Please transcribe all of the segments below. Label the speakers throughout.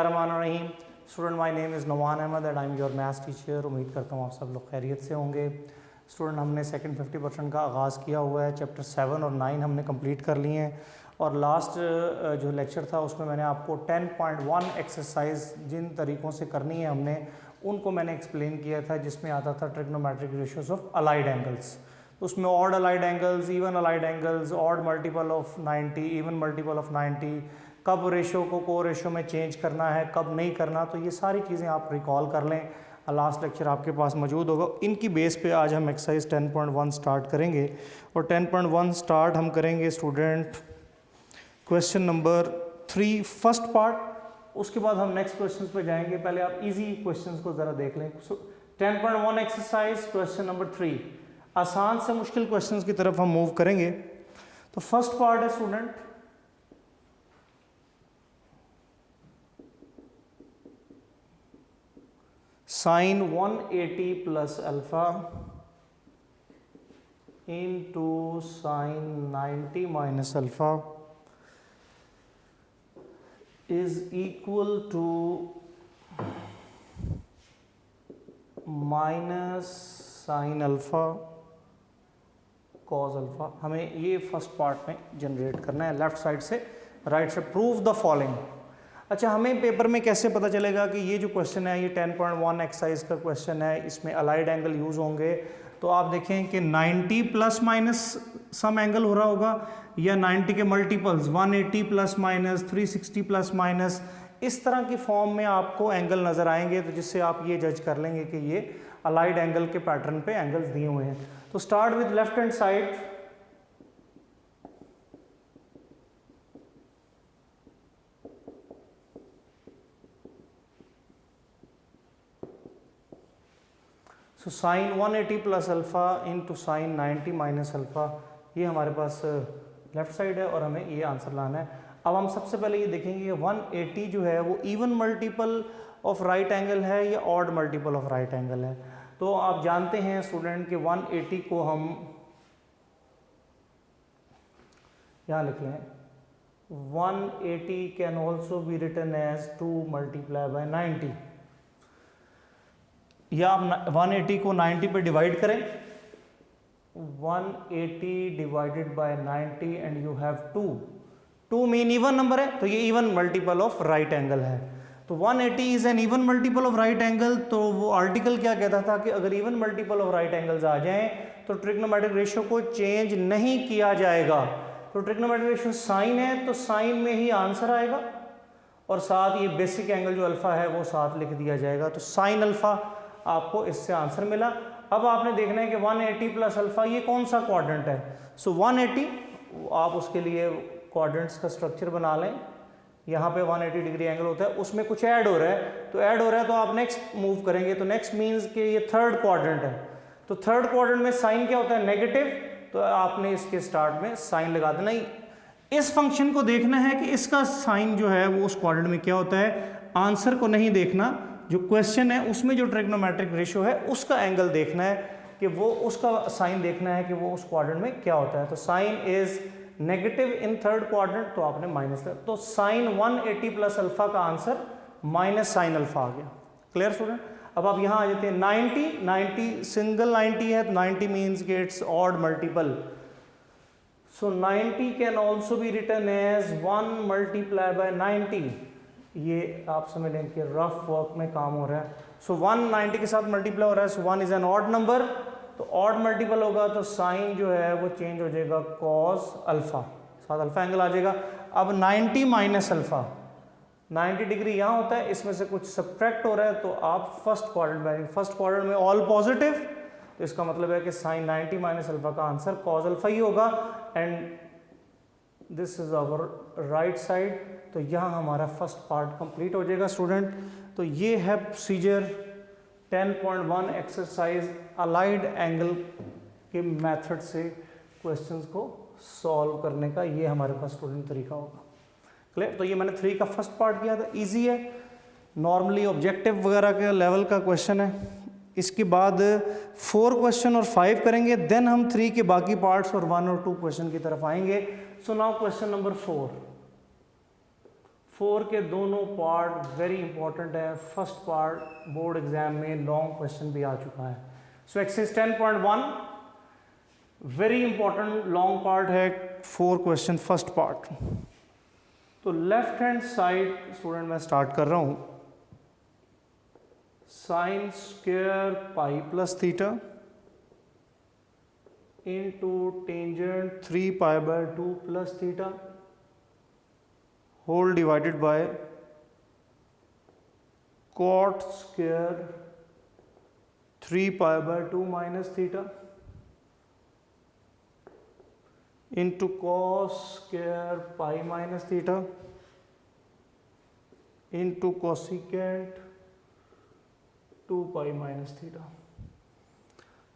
Speaker 1: बिस्मिल्लाहिर्रहमानिर्रहीम। Student, my name is Nawan Ahmed and I am your maths teacher. उम्मीद करता हूँ आप सब लोग खैरियत से होंगे। स्टूडेंट, हमने सेकंड 50% का आगाज़ किया हुआ है। चैप्टर 7 और 9 हमने कंप्लीट कर लिए हैं और लास्ट जो लेक्चर था उसमें मैंने आपको 10.1 एक्सरसाइज जिन तरीक़ों से करनी है हमने उनको मैंने एक्सप्लेन किया था, जिसमें आता था trigonometric ratios of allied angles. तो उसमें odd allied angles, even allied angles, odd multiple of 90, even multiple of 90, कब रेशो को को रेशो में चेंज करना है, कब नहीं करना, तो ये सारी चीज़ें आप रिकॉल कर लें। लास्ट लेक्चर आपके पास मौजूद होगा। इनकी बेस पे आज हम एक्सरसाइज 10.1 स्टार्ट करेंगे और 10.1 स्टार्ट हम करेंगे student question number 3 first part. उसके बाद हम नेक्स्ट क्वेश्चन पे जाएंगे। पहले आप इजी क्वेश्चंस को ज़रा देख लें। 10.1 एक्सरसाइज क्वेश्चन नंबर 3, आसान से मुश्किल क्वेश्चंस की तरफ हम मूव करेंगे। तो फर्स्ट पार्ट है student, sine 180 plus alpha into sine 90 minus alpha is equal to minus sine alpha cos alpha. हमें ये फर्स्ट पार्ट में जनरेट करना है, लेफ्ट साइड से राइट से। Prove the following. अच्छा, हमें पेपर में कैसे पता चलेगा कि ये जो क्वेश्चन है ये 10.1 एक्सरसाइज का क्वेश्चन है, इसमें अलाइड एंगल यूज़ होंगे। तो आप देखें कि 90 प्लस माइनस सम एंगल हो रहा होगा या 90 के multiples 180 plus minus 360 plus minus, इस तरह की फॉर्म में आपको एंगल नज़र आएंगे, तो जिससे आप ये जज कर लेंगे कि ये अलाइड एंगल के पैटर्न पे एंगल्स दिए हुए हैं। तो start with left hand side. So sine 180 plus alpha into sine 90 minus alpha, ये हमारे पास लेफ्ट साइड है और हमें ये आंसर लाना है। अब हम सबसे पहले ये देखेंगे कि 180 जो है वो even multiple of right angle है या odd multiple of right angle है। तो आप जानते हैं स्टूडेंट कि 180 को हम यहाँ लिख लें, 180 can also be written as 2 multiply by 90, या आप 180 को 90 पे डिवाइड करें, 180 divided by 90 and you have 2। 2 mean even number है, तो ये even multiple of right angle है। तो 180 is an even multiple of right angle. तो वो आर्टिकल क्या कहता था कि अगर even multiple of right angles आ जाएं तो ट्रिग्नोमेट्रिक रेशियो को चेंज नहीं किया जाएगा। तो ट्रिग्नोमेट्रिक रेशियो साइन है तो साइन में ही आंसर आएगा और साथ ये बेसिक एंगल जो अल्फा है वो साथ लिख दिया जाएगा। तो साइन अल्फा आपको इससे आंसर मिला। अब आपने देखना है कि 180 प्लस अल्फा ये कौन सा क्वाड्रेंट है। सो 180 आप उसके लिए क्वाड्रेंट्स का स्ट्रक्चर बना लें। यहाँ पे 180 डिग्री एंगल होता है, उसमें कुछ ऐड हो रहा है, तो ऐड हो रहा है तो आप नेक्स्ट मूव करेंगे। तो नेक्स्ट मीन्स कि ये थर्ड क्वाड्रेंट है। तो थर्ड क्वाड्रेंट में साइन क्या होता है, नेगेटिव, तो आपने इसके स्टार्ट में साइन लगा देना। इस फंक्शन को देखना है कि इसका साइन जो है वो उस क्वाड्रेंट में क्या होता है, आंसर को नहीं देखना। जो क्वेश्चन है उसमें जो ट्रिग्नोमेट्रिक रेशियो है उसका एंगल देखना है कि वो उसका साइन देखना है कि वो उस क्वाड्रेंट में क्या होता है। तो sine is negative in third quadrant, तो आपने माइनस कर, तो साइन 180 प्लस अल्फा का आंसर माइनस साइन अल्फा आ गया। Clear student. अब आप यहाँ आ जाते हैं 90 सिंगल 90 है तो 90 मीन्स कि it's odd multiple. So 90 can also be written as 1 multiply by 90। ये आप समझ लें कि रफ वर्क में काम हो रहा है। सो 190 के साथ मल्टीप्लाई हो रहा है, सो 1 इज एन ऑड नंबर, तो ऑड मल्टीपल होगा तो साइन जो है वो चेंज हो जाएगा कॉस अल्फा, साथ अल्फा एंगल आ जाएगा। अब 90 माइनस अल्फा, 90 डिग्री यहाँ होता है, इसमें से कुछ सब्ट्रैक्ट हो रहा है, तो आप फर्स्ट क्वाड्रेंट में, फर्स्ट क्वाड्रेंट में ऑल पॉजिटिव, तो इसका मतलब है कि साइन 90 माइनस अल्फा का आंसर कॉस अल्फा ही होगा। And this is our right side. तो यहाँ हमारा फर्स्ट पार्ट कंप्लीट हो जाएगा स्टूडेंट। तो ये है प्रोसीजर 10.1 एक्सरसाइज अलाइड एंगल के मेथड से क्वेश्चंस को सॉल्व करने का, ये हमारे पास स्टूडेंट तरीका होगा। क्लियर। तो ये मैंने 3 का फर्स्ट पार्ट किया था, इजी है, नॉर्मली ऑब्जेक्टिव वगैरह के लेवल का क्वेश्चन है। इसके बाद 4 क्वेश्चन और 5 करेंगे, देन हम 3 के बाकी पार्ट्स और 1 और 2 क्वेश्चन की तरफ आएंगे। So now question number 4। 4 के दोनों पार्ट वेरी इंपॉर्टेंट है। फर्स्ट पार्ट बोर्ड एग्जाम में लॉन्ग क्वेश्चन भी आ चुका है। So exercise 10.1 very important long part है, 4 क्वेश्चन फर्स्ट पार्ट। तो लेफ्ट हैंड साइड स्टूडेंट मैं स्टार्ट कर रहा हूं, sine square pi plus theta into tangent 3 pi by 2 plus theta whole divided by cot square 3 pi by 2 minus theta into cos square pi minus theta into cosecant 2 pi minus theta.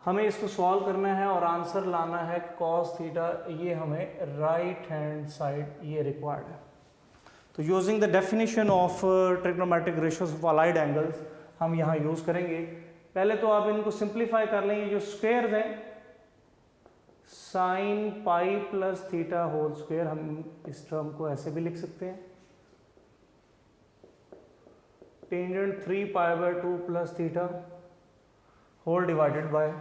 Speaker 1: हमें इसको solve करना है और answer लाना है cos theta. ये हमें right hand side ये रिक्वायर्ड है। तो using the definition of trigonometric ratios of allied angles हम यहाँ यूज करेंगे। पहले तो आप इनको सिंप्लीफाई कर लेंगे। जो स्क्वायर है sine pi plus theta whole square, हम इस टर्म को ऐसे भी लिख सकते हैं, tangent 3 pi by 2 plus theta whole divided by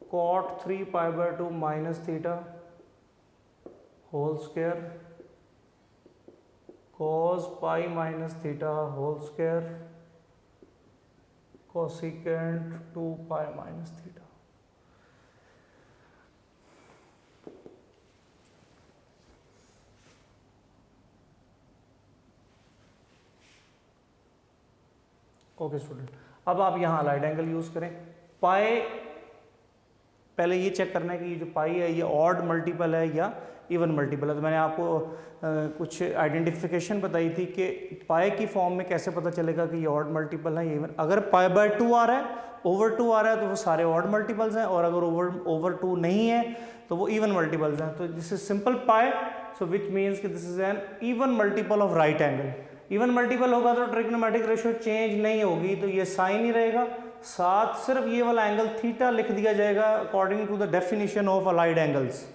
Speaker 1: cot 3 pi by 2 minus theta whole square cos pi minus theta whole square cosecant 2 pi minus theta. Okay student, अब आप यहाँ अलाइड एंगल यूज करें। पाई पहले ये चेक करना है कि ये जो पाई है ये ऑड मल्टीपल है या इवन मल्टीपल है। तो मैंने आपको कुछ आइडेंटिफिकेशन बताई थी कि पाई की फॉर्म में कैसे पता चलेगा कि ये ऑड मल्टीपल है या इवन। अगर पाई बाय 2 आ रहा है, ओवर 2 आ रहा है, तो वो सारे ऑड मल्टीपल्स हैं, और अगर ओवर 2 नहीं है तो वो इवन मल्टीपल्स हैं। तो this is simple pi, so which means कि this is an even multiple of right angle. Even multiple होगा तो ट्रिग्नोमेट्रिक रेशियो चेंज नहीं होगी, तो ये साइन ही रहेगा, साथ सिर्फ ये वाला एंगल थीटा लिख दिया जाएगा according to the definition of allied angles.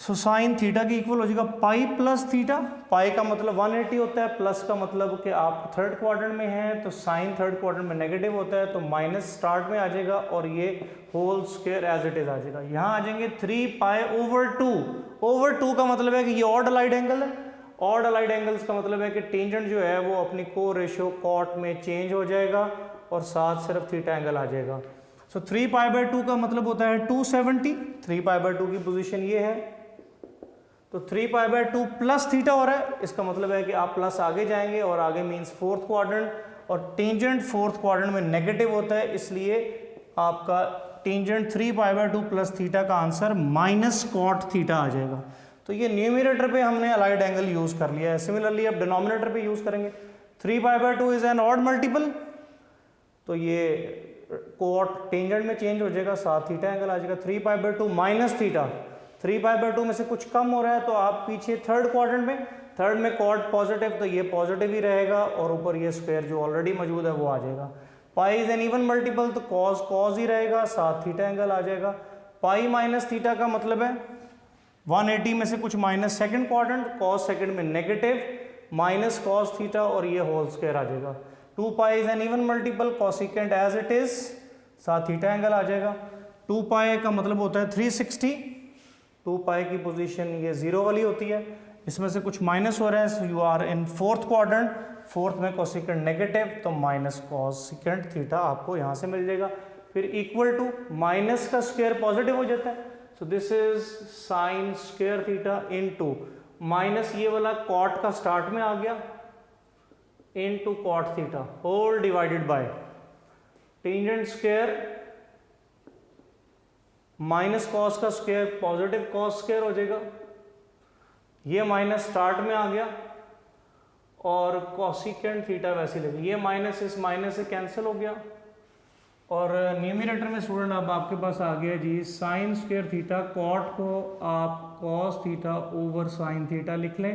Speaker 1: So sine theta की इक्वल हो जाएगा पाई प्लस थीटा। पाई का मतलब 180 होता है, प्लस का मतलब कि आप थर्ड क्वाड्रेंट में हैं, तो साइन थर्ड क्वाड्रेंट में नेगेटिव होता है, तो माइनस स्टार्ट में आ जाएगा और ये whole square as it is आ जाएगा। यहाँ आ जाएंगे 3 पाई ओवर 2। ओवर 2 का मतलब है कि ये ऑड अलाइड एंगल है। ऑड अलाइड एंगल्स का मतलब है कि टेंजेंट जो है वो अपनी को रेशियो कॉट में चेंज हो जाएगा और साथ सिर्फ थीटा एंगल आ जाएगा। सो 3 पाई बाय 2 का मतलब होता है 270। 3 पाई बाय 2 की पोजीशन ये है, तो 3 पाई बाय 2 प्लस थीटा हो रहा है, इसका मतलब है कि आप प्लस आगे जाएंगे और आगे मीन्स फोर्थ क्वाड्रेंट, और टेंजेंट फोर्थ क्वाड्रेंट में नेगेटिव होता है, इसलिए आपका tangent 3 pi by 2 plus theta का आंसर माइनस कॉट थीटा आ जाएगा। तो ये न्यूमरेटर पे हमने अलाइड एंगल यूज कर लिया है। सिमिलरली अब डिनोमिनेटर पे यूज करेंगे। 3 pi by 2 is an odd multiple, तो ये कोट टेंजेंट में चेंज हो जाएगा, साथ थीटा एंगल आ जाएगा। 3 pi by 2 minus theta, 3 pi by 2 में से कुछ कम हो रहा है, तो आप पीछे थर्ड क्वाड्रेंट में, थर्ड में कॉट पॉजिटिव, तो ये पॉजिटिव ही रहेगा, और ऊपर ये स्क्वायर जो ऑलरेडी मौजूद है वो आ जाएगा। पाई इज एन इवन मल्टीपल, तो कॉस कॉस ही रहेगा, साथ थीटा एंगल आ जाएगा। पाई माइनस थीटा का मतलब है 180 में से कुछ minus second quadrant, cos second में नेगेटिव, माइनस कॉस थीटा, और ये होल स्क्वायर आ जाएगा। 2 pi is an even multiple, cosecant as it is, साथ थीटा एंगल आ जाएगा। 2 पाई का मतलब होता है 360। 2 पाई की पोजीशन ये 0 वाली होती है, इसमें से कुछ माइनस हो रहा है, so you are in fourth quadrant, fourth में कॉसिकेंट नेगेटिव, तो माइनस कॉसिकेंट थीटा आपको यहाँ से मिल जाएगा। फिर इक्वल टू माइनस का स्क्वायर पॉजिटिव हो जाता है, so this is sine square theta into minus ये वाला कॉट का स्टार्ट में आ गया into cot theta whole divided by tangent square minus cos का स्क्वायर पॉजिटिव कॉस स्क्वायर हो जाएगा, ये माइनस स्टार्ट में आ गया, और कॉसिकेंट थीटा वैसे लगे, ये माइनस इस माइनस से कैंसिल हो गया, और न्यूमरेटर में स्टूडेंट अब आपके पास आ गया जी साइन स्क्वायर थीटा, कॉट को आप cos theta over sine theta लिख लें,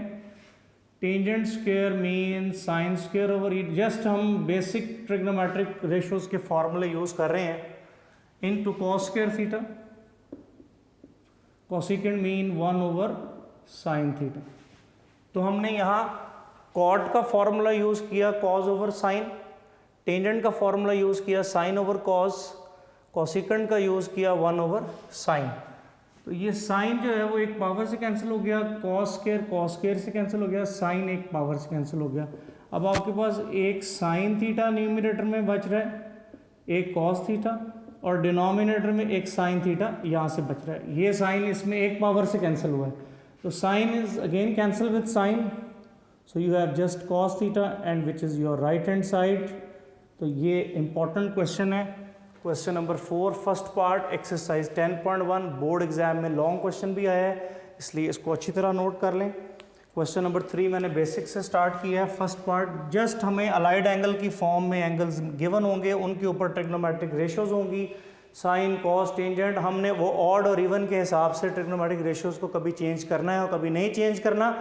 Speaker 1: tangent square mean sine square over e, just हम बेसिक ट्रिग्नोमेट्रिक रेशियोज के फॉर्मूले यूज कर रहे हैं, into cos square theta, cosecant mean 1 over sine theta. तो हमने यहाँ कॉट का फॉर्मूला यूज़ किया कॉज ओवर साइन, टेंजेंट का फॉर्मूला यूज़ किया साइन ओवर कॉस, कॉसिकेंट का यूज़ किया 1 ओवर साइन। तो ये साइन जो है वो एक पावर से कैंसिल हो गया, कॉस स्क्वायर से कैंसिल हो गया, साइन एक पावर से कैंसिल हो गया। अब आपके पास एक साइन थीटा न्यूमरेटर में बच रहा है, एक कॉस थीटा, और डिनोमिनेटर में एक साइन थीटा यहाँ से बच रहा है। ये साइन इसमें एक पावर से कैंसिल हुआ है, तो sine is again cancel with sine, so you have just cos theta and which is your right hand side. तो ये इंपॉर्टेंट क्वेश्चन है, question number 4 first part exercise 10.1 board exam में लॉन्ग क्वेश्चन भी आया है, इसलिए इसको अच्छी तरह नोट कर लें। क्वेश्चन नंबर 3 मैंने बेसिक से स्टार्ट किया है। फर्स्ट पार्ट जस्ट हमें अलाइड एंगल की फॉर्म में एंगल्स गिवन होंगे, उनके ऊपर ट्रिग्नोमेट्रिक रेशियोज होंगी, साइन कॉस टेंजेंट, हमने वो ऑड और इवन के हिसाब से ट्रिग्नोमेट्रिक रेशियोज को कभी चेंज करना है और कभी नहीं चेंज करना,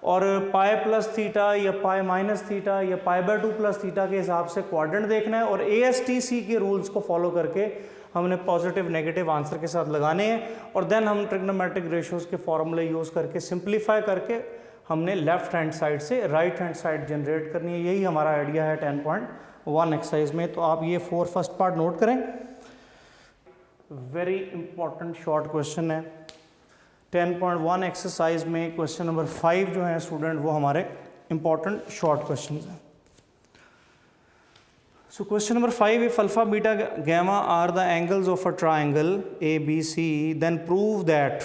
Speaker 1: और पाई प्लस थीटा या पाई माइनस थीटा या पाई बाय 2 प्लस थीटा के हिसाब से क्वाड्रेंट देखना है, और ASTC के रूल्स को फॉलो करके हमने पॉजिटिव नेगेटिव आंसर के साथ लगाने हैं, और देन हम ट्रिग्नोमेट्रिक रेशियोज के फॉर्मूले यूज़ करके सिंप्लीफाई करके हमने लेफ्ट हैंड साइड से राइट हैंड साइड जनरेट करनी है। यही हमारा आइडिया है 10.1 एक्सरसाइज में। तो आप ये 4 फर्स्ट पार्ट नोट करें, वेरी इंपॉर्टेंट शॉर्ट क्वेश्चन है। 10.1 एक्सरसाइज में क्वेश्चन नंबर 5 जो है स्टूडेंट वो हमारे इंपॉर्टेंट शॉर्ट क्वेश्चन हैं। So question number 5, if alpha beta gamma are the angles of a triangle ABC then prove that.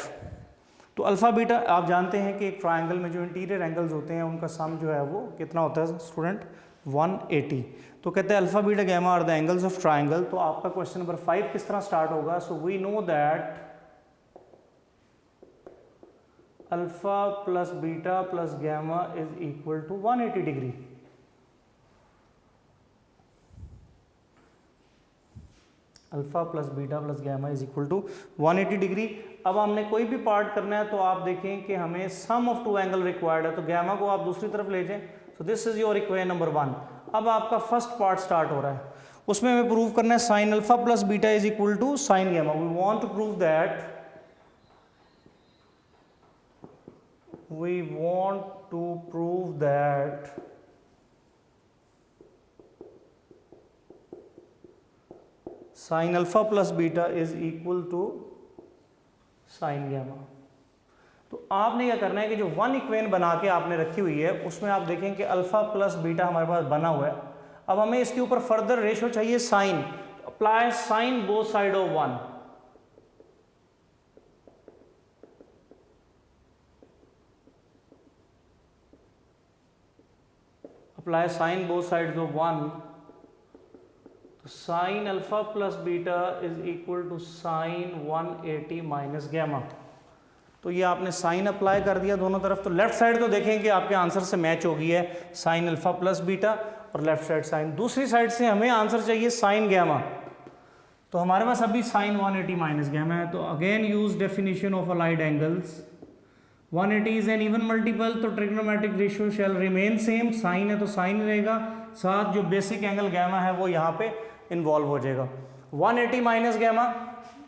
Speaker 1: तो alpha beta आप जानते हैं कि एक ट्राइंगल में जो इंटीरियर एंगल्स होते हैं उनका सम जो है वो कितना होता है स्टूडेंट 180। तो कहते हैं alpha beta gamma are the angles of triangle. तो आपका क्वेश्चन नंबर 5 किस तरह स्टार्ट होगा? So we know that alpha plus beta plus gamma is equal to 180 degree. Alpha plus beta plus gamma is equal to 180 degree. अब हमने कोई भी part करना है तो आप देखें कि हमें सम ऑफ टू एंगल रिक्वायर्ड है, तो गैमा को आप दूसरी तरफ ले जाएं। सो this is your equation number 1। अब आपका फर्स्ट पार्ट स्टार्ट हो रहा है, उसमें हमें प्रूव करना है sine alpha plus beta is equal to sine gamma. We want to prove that sine alpha plus beta is equal to sine gamma. तो आपने क्या करना है कि जो 1 इक्वेशन बना के आपने रखी हुई है उसमें आप देखें कि अल्फा प्लस बीटा हमारे पास बना हुआ है। अब हमें इसके ऊपर फर्दर रेशो चाहिए sine, apply sine both side of 1। Apply sine both sides of 1। Sine alpha plus beta is equal to sine 180 minus gamma. तो ये आपने साइन अप्लाई कर दिया दोनों तरफ। तो लेफ्ट साइड तो देखें कि आपके आंसर से मैच हो गई है, साइन अल्फा प्लस बीटा, और लेफ्ट साइड साइन। दूसरी साइड से हमें आंसर चाहिए साइन गैमा, तो हमारे पास अभी साइन 180 माइनस गैमा है। तो again use definition of allied angles. 180 is an even multiple, तो ट्रिग्नोमेट्रिक रेशियो शैल रिमेन सेम। साइन है तो साइन रहेगा, साथ जो बेसिक एंगल गैमा है वो यहाँ पे इन्वॉल्व हो जाएगा। 180 माइनस गैमा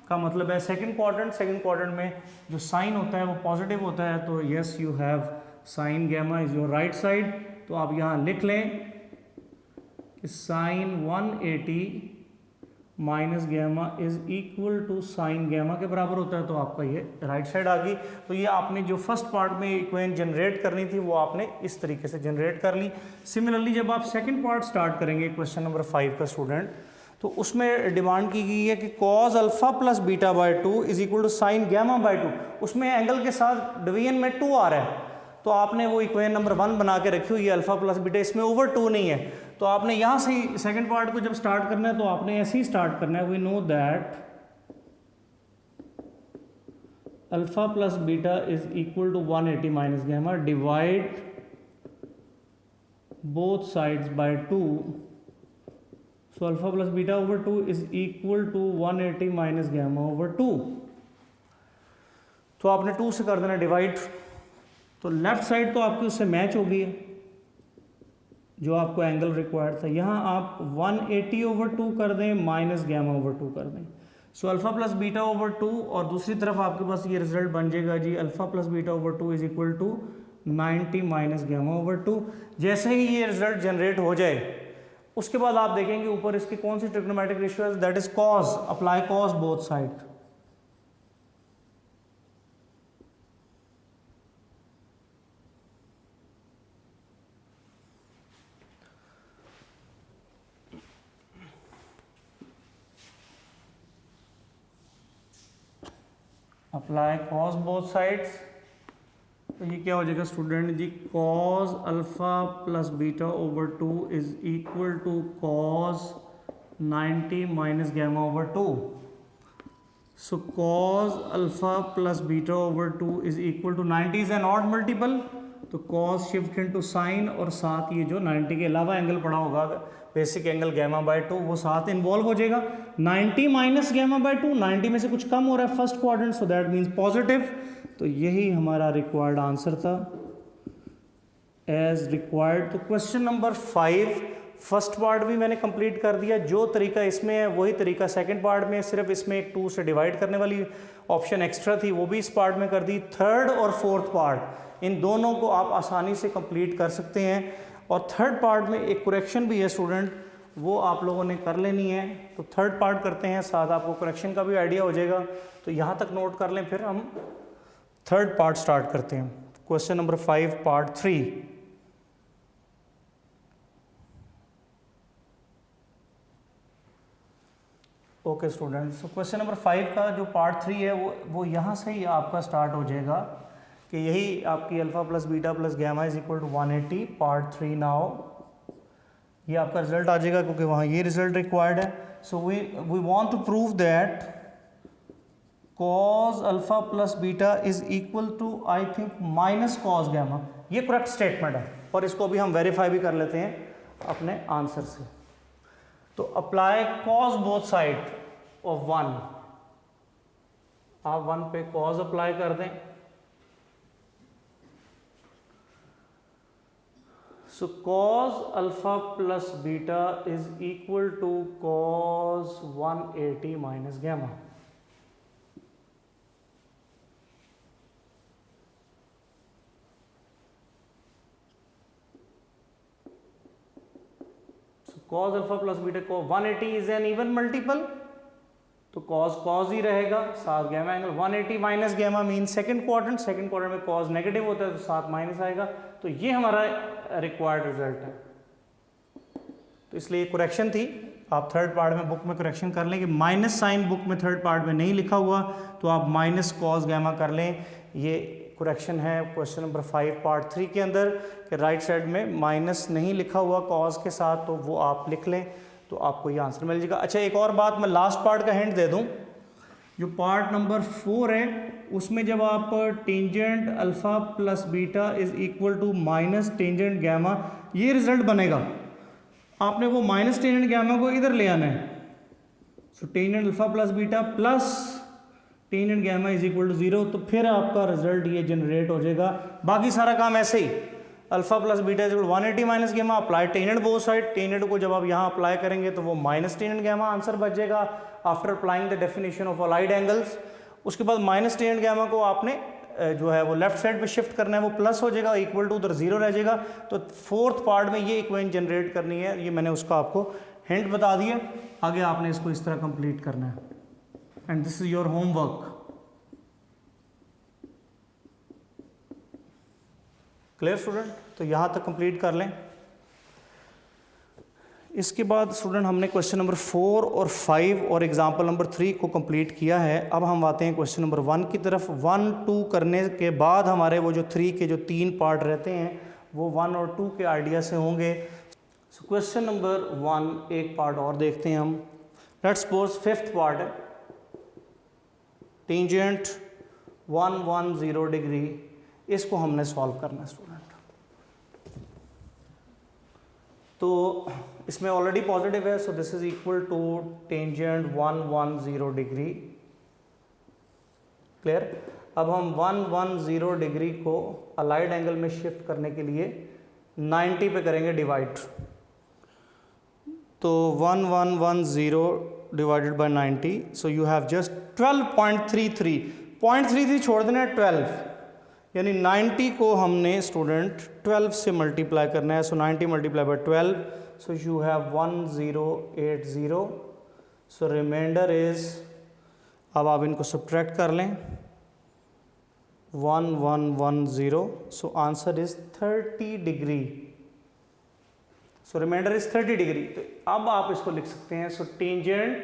Speaker 1: का मतलब है सेकंड क्वाड्रेंट में जो साइन होता है वो पॉजिटिव होता है, तो yes you have sine gamma is your right side. तो आप यहाँ लिख लें कि sine 180 minus gamma is equal to sine gamma के बराबर होता है, तो आपका ये राइट साइड आ गई। तो ये आपने जो फर्स्ट पार्ट में इक्वेशन जनरेट करनी थी वो आपने इस तरीके से जनरेट कर ली। सिमिलरली जब आप सेकंड पार्ट स्टार्ट करेंगे क्वेश्चन नंबर 5 का स्टूडेंट, तो उसमें डिमांड की गई है कि cos alpha plus beta by 2 is equal to sine gamma by 2। उसमें एंगल के साथ डिवीजन में 2 आ रहा है, तो आपने वो इक्वेशन नंबर 1 बना के रखी हुई है अल्फा प्लस बीटा, इसमें ओवर 2 नहीं है। तो आपने यहाँ से सेकंड पार्ट को जब स्टार्ट करना है तो आपने ऐसे ही स्टार्ट करना है। We know that alpha plus beta is equal to 180 minus gamma, divide both sides by 2। So alpha plus beta over 2 is equal to 180 minus gamma over 2। तो आपने 2 से कर देना डिवाइड, तो लेफ्ट साइड तो आपकी उससे मैच हो गई है जो आपको एंगल रिक्वायर्ड था। यहाँ आप 180 ओवर 2 कर दें माइनस गैमा ओवर 2 कर दें। सो अल्फा प्लस बीटा ओवर 2 और दूसरी तरफ आपके पास ये रिजल्ट बन जाएगा जी alpha plus beta over 2 is equal to 90 minus gamma over 2। जैसे ही ये रिजल्ट जनरेट हो जाए उसके बाद आप देखेंगे ऊपर इसकी कौन सी ट्रिग्नोमेट्रिक रेशियो है, that is cos, apply cos both side. Apply cos both sides, तो ये क्या हो जाएगा स्टूडेंट जी, cos alpha plus beta over 2 is equal to cos 90 minus gamma over 2। So cos alpha plus beta over 2 is equal to 90 is an odd multiple, तो cos shift into sine और साथ ये जो 90 के अलावा एंगल पड़ा होगा बेसिक एंगल गैमा बाय 2 वो साथ इन्वॉल्व हो जाएगा। 90 माइनस गैमा बाय 2, 90 में से कुछ कम हो रहा है first quadrant, so that means positive. तो यही हमारा रिक्वायर्ड आंसर था एज रिक्वायर्ड। तो क्वेश्चन नंबर 5 फर्स्ट पार्ट भी मैंने कंप्लीट कर दिया, जो तरीका इसमें है वही तरीका सेकंड पार्ट में, सिर्फ इसमें एक 2 से डिवाइड करने वाली ऑप्शन एक्स्ट्रा थी वो भी इस पार्ट में कर दी। थर्ड और फोर्थ पार्ट इन दोनों को आप आसानी से कंप्लीट कर सकते हैं, और थर्ड पार्ट में एक करेक्शन भी है स्टूडेंट, वो आप लोगों ने कर लेनी है। तो थर्ड पार्ट करते हैं, साथ आपको करेक्शन का भी आइडिया हो जाएगा, तो यहाँ तक नोट कर लें, फिर हम थर्ड पार्ट स्टार्ट करते हैं। Question number 5 part 3। Okay student, सो क्वेश्चन नंबर 5 का जो पार्ट 3 है वो यहाँ से ही आपका स्टार्ट हो जाएगा कि यही आपकी alpha plus beta plus gamma is equal to 180 part 3। Now ये आपका रिजल्ट आ जाएगा क्योंकि वहाँ ये रिजल्ट रिक्वायर्ड है। So we want to prove that cos alpha plus beta is equal to I think minus cos gamma. ये correct statement है और इसको अभी हम वेरीफाई भी कर लेते हैं अपने आंसर से। तो apply cos both side of 1, आप 1 पे cos अप्लाई कर दें। So cos alpha plus beta is equal to cos 180 minus gamma. cos alpha plus beta को 180 इज एन इवन मल्टीपल, तो cos ही रहेगा, साथ gamma angle 180 minus gamma mean second quadrant, second quadrant में cos negative होता है तो साथ माइनस आएगा। तो ये हमारा रिक्वायर्ड रिजल्ट है। तो इसलिए करेक्शन थी, आप थर्ड पार्ट में बुक में करेक्शन कर लें कि माइनस साइन बुक में थर्ड पार्ट में नहीं लिखा हुआ, तो आप माइनस cos गैमा कर लें। ये करेक्शन है क्वेश्चन नंबर 5 पार्ट 3 के अंदर कि राइट साइड में माइनस नहीं लिखा हुआ cos के साथ, तो वो आप लिख लें तो आपको ये आंसर मिल जाएगा। अच्छा एक और बात मैं लास्ट पार्ट का हिंट दे दूं, जो पार्ट नंबर 4 है उसमें जब आप tangent alpha plus beta is equal to minus tangent gamma ये रिजल्ट बनेगा, आपने वो माइनस टेंजेंट गैमा को इधर ले आना है। So tangent alpha plus beta plus tangent gamma is equal to 0, तो फिर आपका रिजल्ट ये जनरेट हो जाएगा। बाकी सारा काम ऐसे ही, alpha plus beta is equal 180 minus gamma, apply tangent both side, tangent को जब आप यहाँ अप्लाई करेंगे तो वो माइनस टेंजेंट गैमा आंसर बच जाएगा after applying the definition of allied angles. उसके बाद माइनस टेंजेंट गैमा को आपने जो है वो लेफ्ट साइड पे शिफ्ट करना है, वो प्लस हो जाएगा, इक्वल टू उधर 0 रह जाएगा। तो फोर्थ पार्ट में ये इक्वेशन जनरेट करनी है, ये मैंने उसका आपको हिंट बता दिया, आगे आपने इसको इस तरह कंप्लीट करना है, and this is your homework. Clear student? तो यहाँ तक कंप्लीट कर लें। इसके बाद स्टूडेंट हमने क्वेश्चन नंबर 4 और 5 और एग्जाम्पल नंबर 3 को कंप्लीट किया है। अब हम आते हैं क्वेश्चन नंबर 1 की तरफ। 1, 2 करने के बाद हमारे वो जो 3 के जो 3 पार्ट रहते हैं वो 1 और 2 के आइडिया से होंगे। सो क्वेश्चन नंबर 1 एक पार्ट और देखते हैं हम। लेट्स सपोज 5th पार्ट है, टेंजेंट 110 डिग्री, इसको हमने सॉल्व करना है स्टूडेंट। तो इसमें ऑलरेडी पॉजिटिव है, so this is equal to tangent 110 degree. Clear? अब हम 110 डिग्री को अलाइड एंगल में शिफ्ट करने के लिए 90 पे करेंगे डिवाइड। तो 1110 divided by 90, so you have just 12.33, 0.33 छोड़ देना है 12, यानी 90 को हमने स्टूडेंट 12 से मल्टीप्लाई करना है, so 90 multiply by 12, so you have 1080, so remainder is, अब आप इनको सब्ट्रैक्ट कर लें, 1110, so answer is 30 degree, so remainder is 30 degree. तो अब आप इसको लिख सकते हैं, so tangent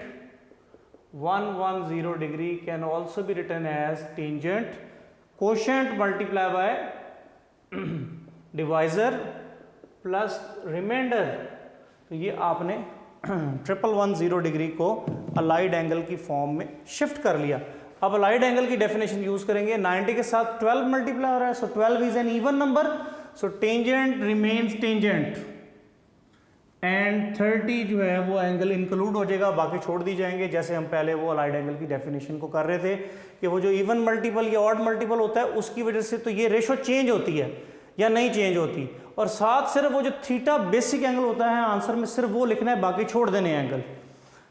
Speaker 1: 110 degree can also be written as tangent quotient multiply by divisor plus remainder. तो ये आपने 110 डिग्री को अलाइड एंगल की फॉर्म में शिफ्ट कर लिया। अब अलाइड एंगल की डेफिनेशन यूज करेंगे, 90 के साथ 12 मल्टीप्लाई हो रहा है, सो 12 is an even number, so tangent remains tangent and 30 जो है वो एंगल इंक्लूड हो जाएगा, बाकी छोड़ दी जाएंगे, जैसे हम पहले वो अलाइड एंगल की डेफिनेशन को कर रहे थे कि वो जो इवन मल्टीपल या ऑड मल्टीपल होता है उसकी वजह से तो ये रेशो चेंज होती है या नहीं चेंज होती, और साथ सिर्फ वो जो थीटा बेसिक एंगल होता है आंसर में सिर्फ वो लिखना है, बाकी छोड़ देने एंगल।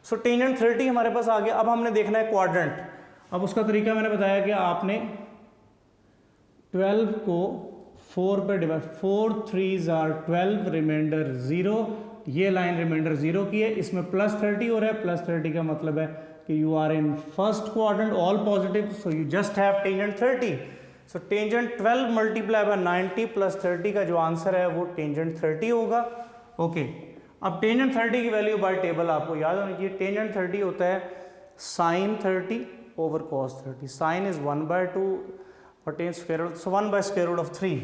Speaker 1: सो टेंजेंट 30 हमारे पास आ गया। अब हमने देखना है क्वाड्रेंट। अब उसका तरीका मैंने बताया कि आपने 12 को 4 पर डिवाइड, 4 3s are 12, रिमाइंडर 0, ये लाइन रिमाइंडर 0 की है, इसमें प्लस 30 हो रहा है, प्लस 30 का मतलब है कि you are in first quadrant, all positive, so you just have tangent 30। So tangent 12 multiply by 90 plus 30 का जो आंसर है वो टेंजेंट 30 होगा। ओके, अब टेंजेंट 30 की वैल्यू बाय टेबल आपको याद होनी चाहिए। टेंजेंट 30 होता है sine 30 over cos 30, sine is 1/2 और ten square root, so 1/√3,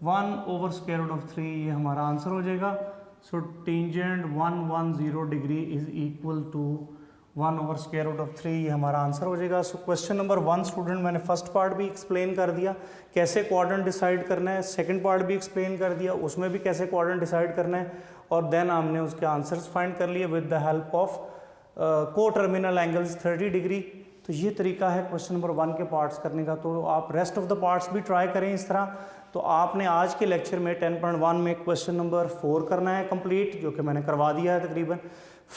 Speaker 1: 1 over square root of 3, ये हमारा आंसर हो जाएगा। So tangent 110 degree is equal to 1 over square root of 3, ये हमारा आंसर हो जाएगा। सो क्वेश्चन नंबर 1 स्टूडेंट मैंने फर्स्ट पार्ट भी एक्सप्लेन कर दिया कैसे क्वाड्रेंट डिसाइड करना है, सेकंड पार्ट भी एक्सप्लेन कर दिया उसमें भी कैसे क्वाड्रेंट डिसाइड करना है, और देन हमने उसके आंसर्स फाइंड कर लिए विद द हेल्प ऑफ को टर्मिनल एंगल्स 30 डिग्री। तो ये तरीका है क्वेश्चन नंबर 1 के पार्ट्स करने का। तो आप रेस्ट ऑफ द पार्ट्स भी ट्राई करें इस तरह। तो आपने आज के लेक्चर में 10.1 में क्वेश्चन नंबर 4 करना है कंप्लीट, जो कि मैंने करवा दिया है, तकरीबन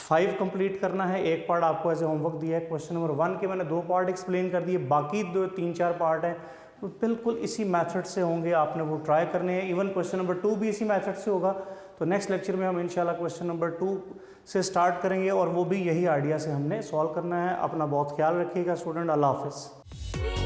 Speaker 1: 5 कंप्लीट करना है। एक पार्ट आपको ऐसे होमवर्क दिया है। क्वेश्चन नंबर 1 के मैंने 2 पार्ट एक्सप्लेन कर दिए, बाकी 3-4 पार्ट हैं तो बिल्कुल इसी मेथड से होंगे, आपने वो ट्राई करने हैं। इवन क्वेश्चन नंबर 2 भी इसी मेथड से होगा। तो नेक्स्ट लेक्चर में हम इंशाल्लाह क्वेश्चन नंबर 2 से स्टार्ट करेंगे और वो भी यही आइडिया से हमने सॉल्व करना है। अपना बहुत ख्याल रखिएगा स्टूडेंट। अल्लाह हाफिज़।